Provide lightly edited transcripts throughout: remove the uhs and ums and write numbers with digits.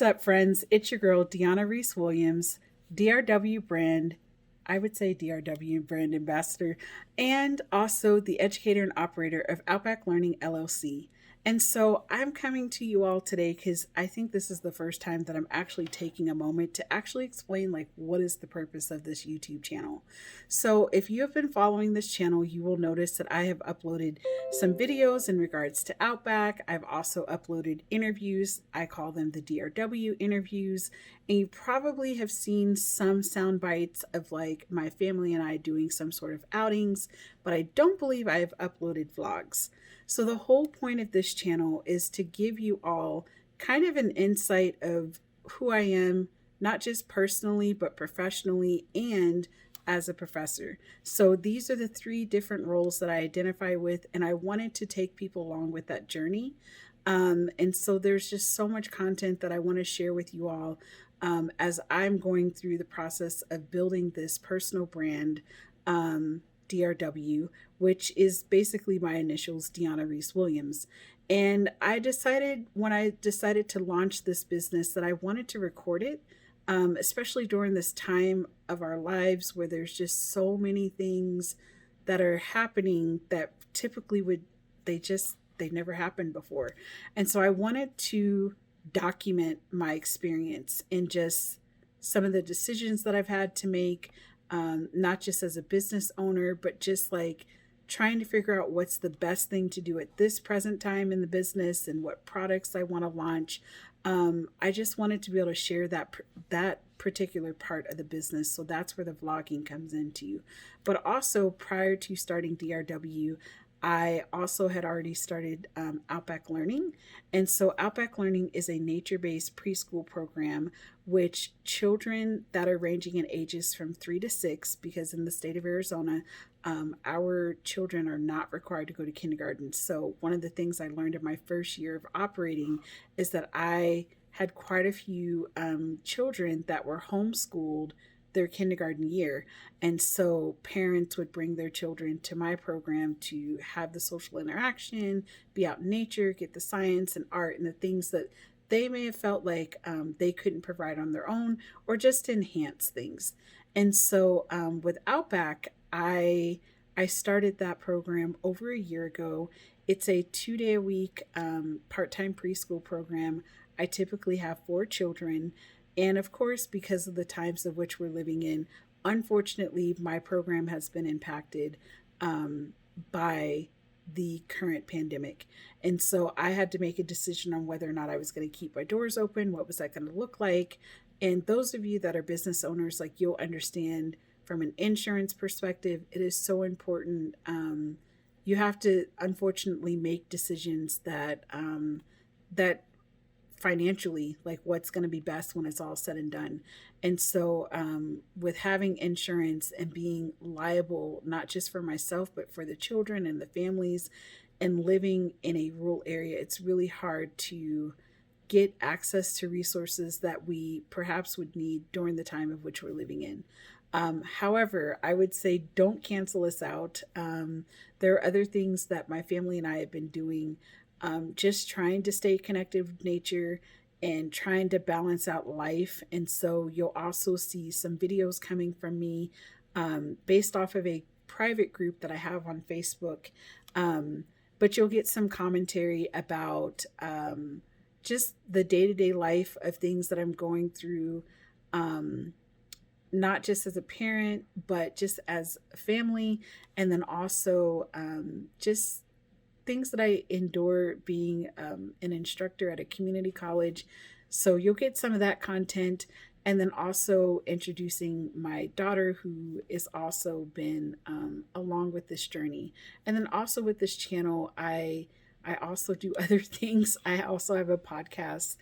What's up, friends? It's your girl, Deanna Reese Williams, DRW brand, I would say DRW brand ambassador, and also the educator and operator of Outback Learning LLC. And so I'm coming to you all today because I think this is the first time that I'm actually taking a moment to actually explain like what is the purpose of this YouTube channel. So if you have been following this channel, you will notice that I have uploaded some videos in regards to Outback. I've also uploaded interviews. I call them the DRW interviews. And you probably have seen some sound bites of like my family and I doing some sort of outings, but I don't believe I have uploaded vlogs. So the whole point of this channel is to give you all kind of an insight of who I am, not just personally, but professionally and as a professor. So these are the three different roles that I identify with, and I wanted to take people along with that journey. And so there's just so much content that I want to share with you all as I'm going through the process of building this personal brand, DRW, which is basically my initials, Deanna Reese Williams. And I decided when I decided to launch this business that I wanted to record it, especially during this time of our lives where there's just so many things that are happening that typically they never happened before. And so I wanted to document my experience and just some of the decisions that I've had to make, not just as a business owner, but just like trying to figure out what's the best thing to do at this present time in the business and what products I want to launch. I just wanted to be able to share that particular part of the business. So that's where the vlogging comes into. But also prior to starting DRW, I also had already started Outback Learning. And so Outback Learning is a nature-based preschool program which children that are ranging in ages from 3 to 6, because in the state of Arizona, our children are not required to go to kindergarten. So one of the things I learned in my first year of operating is that I had quite a few children that were homeschooled their kindergarten year. And so parents would bring their children to my program to have the social interaction, be out in nature, get the science and art and the things that they may have felt like they couldn't provide on their own, or just enhance things. And so with Outback, I started that program over a year ago. It's a 2-day-a-week part-time preschool program. I typically have 4 children. And of course, because of the times of which we're living in, unfortunately, my program has been impacted by the current pandemic. And so I had to make a decision on whether or not I was going to keep my doors open. What was that going to look like? And those of you that are business owners, like, you'll understand from an insurance perspective, it is so important. You have to unfortunately make decisions that financially, like what's going to be best when it's all said and done. And so with having insurance and being liable, not just for myself, but for the children and the families, and living in a rural area, it's really hard to get access to resources that we perhaps would need during the time of which we're living in. However, I would say don't cancel us out. There are other things that my family and I have been doing, just trying to stay connected with nature and trying to balance out life. And so you'll also see some videos coming from me based off of a private group that I have on Facebook. But you'll get some commentary about just the day-to-day life of things that I'm going through, not just as a parent, but just as a family. And then also just things that I endure being an instructor at a community college. So you'll get some of that content. And then also introducing my daughter, who is also been along with this journey. And then also with this channel, I also do other things. I also have a podcast,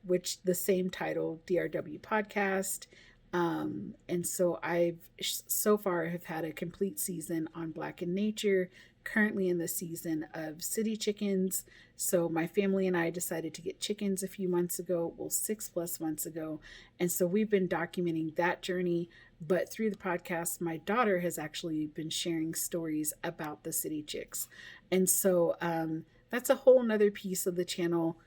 which the same title, DRW Podcast. And so I've so far have had a complete season on Black in Nature, currently in the season of city chickens. So my family and I decided to get chickens a few months ago, well, 6+ months ago. And so we've been documenting that journey. But through the podcast, my daughter has actually been sharing stories about the city chicks. And so that's a whole nother piece of the channel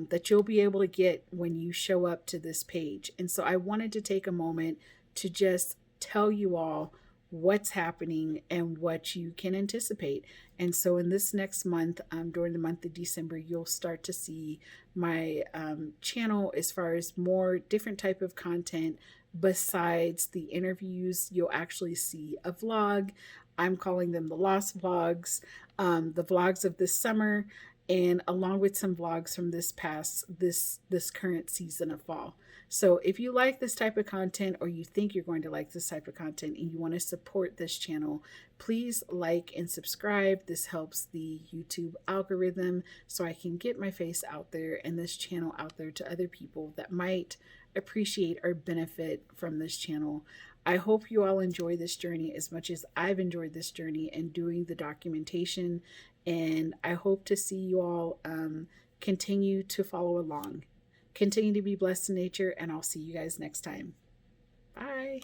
that you'll be able to get when you show up to this page. And so I wanted to take a moment to just tell you all what's happening and what you can anticipate. And so in this next month, during the month of December, you'll start to see my channel as far as more different type of content. Besides the interviews, you'll actually see a vlog. I'm calling them the Lost Vlogs, the vlogs of this summer, and along with some vlogs from this current season of fall. So if you like this type of content, or you think you're going to like this type of content and you want to support this channel, please like and subscribe. This helps the YouTube algorithm so I can get my face out there and this channel out there to other people that might appreciate or benefit from this channel. I hope you all enjoy this journey as much as I've enjoyed this journey and doing the documentation. And I hope to see you all continue to follow along. Continue to be blessed in nature, and I'll see you guys next time. Bye.